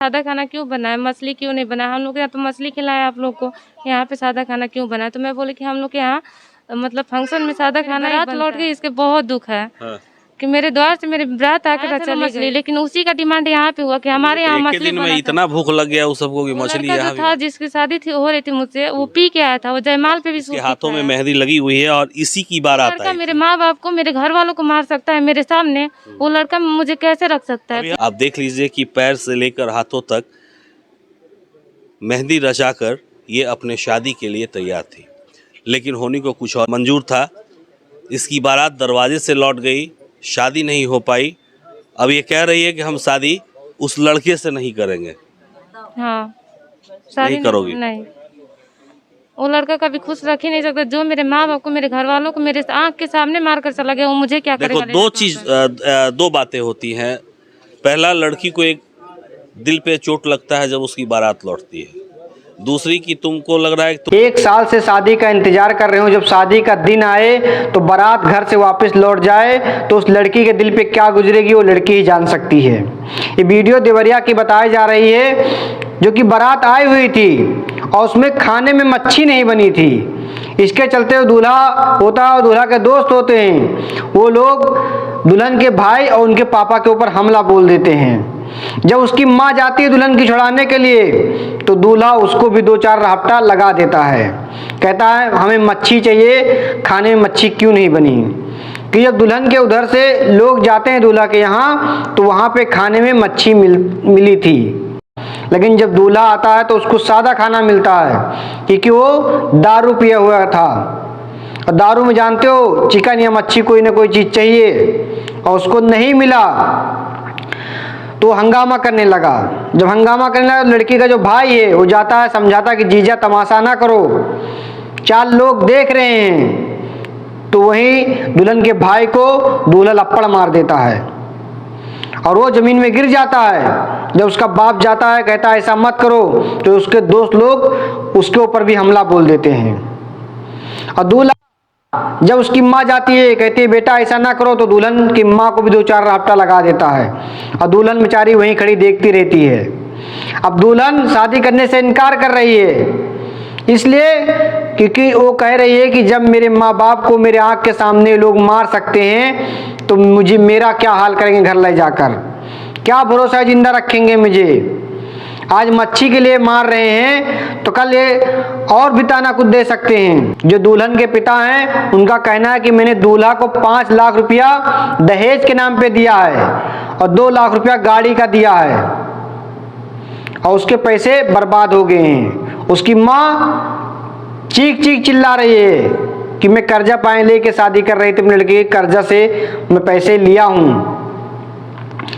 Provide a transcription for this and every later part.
सादा खाना क्यों बनाए, मछली क्यों नहीं बनाया? हम लोग यहाँ तो मछली खिलाए आप लोग को, यहाँ पे सादा खाना क्यों बनाया? तो मैं बोली कि हम लोग के यहाँ मतलब फंक्शन में सादा खाना रात लौट गई, इसके बहुत दुख है कि मेरे द्वार से मेरे रात आकर चली गई। लेकिन उसी का डिमांड यहाँ पे हुआ कि हमारे यहाँ मछली दिन में इतना भूख लग गया उस सबको कि मछली यहाँ था जिसकी शादी थी हो रही थी मुझसे, वो पी के आया था, वो जयमाल पे भी उसके हाथों में मेहंदी लगी हुई है और इसी की बारात आई। मेरे माँ बाप को, मेरे घर वालों को मार सकता है मेरे सामने, वो लड़का मुझे कैसे रख सकता है? आप देख लीजिए कि पैर से लेकर हाथों तक मेहंदी रचाकर ये अपने शादी के लिए तैयार थी, लेकिन होने को कुछ और मंजूर था। इसकी बारात दरवाजे से लौट गई, शादी नहीं हो पाई। अब ये कह रही है कि हम शादी उस लड़के से नहीं करेंगे। हाँ, शादी नहीं करोगी? नहीं, वो लड़का कभी खुश रख ही नहीं सकता। जो मेरे माँ बाप को, मेरे घर वालों को मेरे आँख के सामने मार कर चला गया, वो मुझे क्या करेगा? देखो, दो बातें होती हैं। पहला, लड़की को एक दिल पे चोट लगता है जब उसकी बारात लौटती है। दूसरी कि तुमको लग रहा है कि 1 साल से शादी का इंतजार कर रहे हो, जब शादी का दिन आए तो बारात घर से वापस लौट जाए तो उस लड़की के दिल पे क्या गुजरेगी वो लड़की ही जान सकती है। ये वीडियो देवरिया की बताई जा रही है, जो कि बारात आई हुई थी और उसमें खाने में मच्छी नहीं बनी थी। इसके चलते वो दूल्हा होता है और दूल्हा के दोस्त होते हैं, वो लोग दुल्हन के भाई और उनके पापा के ऊपर हमला बोल देते हैं। जब उसकी माँ जाती है दुल्हन की छुड़ाने के लिए तो दूल्हा उसको भी 2-4 रहापटा लगा देता है, कहता है हमें मच्छी चाहिए, खाने में मच्छी क्यों नहीं बनी। कि जब दुल्हन के उधर से लोग जाते हैं दूल्हा के यहाँ तो वहाँ पे खाने में मच्छी मिली थी, लेकिन जब दूल्हा आता है तो उसको सादा खाना मिलता है क्योंकि वो दारू पिया हुआ था। और दारू में जानते हो चिकन या मच्छी कोई ना कोई चीज़ चाहिए और उसको नहीं मिला तो हंगामा करने लगा। जब हंगामा करने लगा लड़की का जो भाई है वो जाता है, समझाता है कि जीजा तमाशा ना करो, 4 लोग देख रहे हैं। तो वहीं दुल्हन के भाई को दूल्हा लप्पड़ मार देता है और वो जमीन में गिर जाता है। जब उसका बाप जाता है, कहता है ऐसा मत करो, तो उसके दोस्त लोग उसके ऊपर भी हमला बोल देते हैं। और दूल्हा जब उसकी माँ जाती है, कहती है बेटा ऐसा ना करो, तो दुल्हन की माँ को भी 2-4 रहापटा लगा देता है और दुल्हन बेचारी वहीं खड़ी देखती रहती है। अब दुल्हन शादी करने से इनकार कर रही है, इसलिए क्योंकि वो कह रही है कि जब मेरे माँ बाप को मेरे आँख के सामने लोग मार सकते हैं तो मुझे मेरा क्या हाल करेंगे घर ले जाकर, क्या भरोसा जिंदा रखेंगे मुझे। आज मच्छी के लिए मार रहे हैं तो कल ये और भी ताना कुछ दे सकते हैं। जो दुल्हन के पिता हैं उनका कहना है कि मैंने दूल्हा को 5 लाख रुपया दहेज के नाम पे दिया है और 2 लाख रुपया गाड़ी का दिया है और उसके पैसे बर्बाद हो गए हैं। उसकी माँ चीख चीख चिल्ला रही है कि मैं कर्जा पाए लेके शादी कर रही थी अपने लड़के के, कर्जा से मैं पैसे लिया हूँ,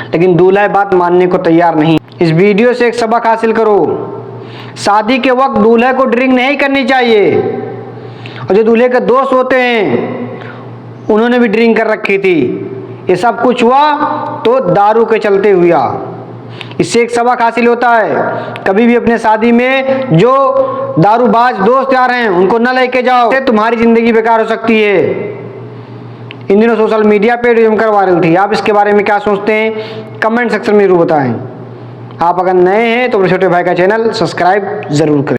लेकिन दूल्हा बात मानने को तैयार नहीं। इस वीडियो से एक सबक हासिल करो, शादी के वक्त दूल्हे को ड्रिंक नहीं करनी चाहिए। और जो दूल्हे के दोस्त होते हैं उन्होंने भी ड्रिंक कर रखी थी। ये सब कुछ हुआ तो दारू के चलते हुआ। इससे एक सबक हासिल होता है, कभी भी अपने शादी में जो दारूबाज दोस्त यार हैं उनको न लेके जाओ, तुम्हारी जिंदगी बेकार हो सकती है। इन दिनों सोशल मीडिया पे जमकर वायरल थी। आप इसके बारे में क्या सोचते हैं कमेंट सेक्शन में जरूर बताएं। आप अगर नए हैं तो अपने छोटे भाई का चैनल सब्सक्राइब जरूर करें।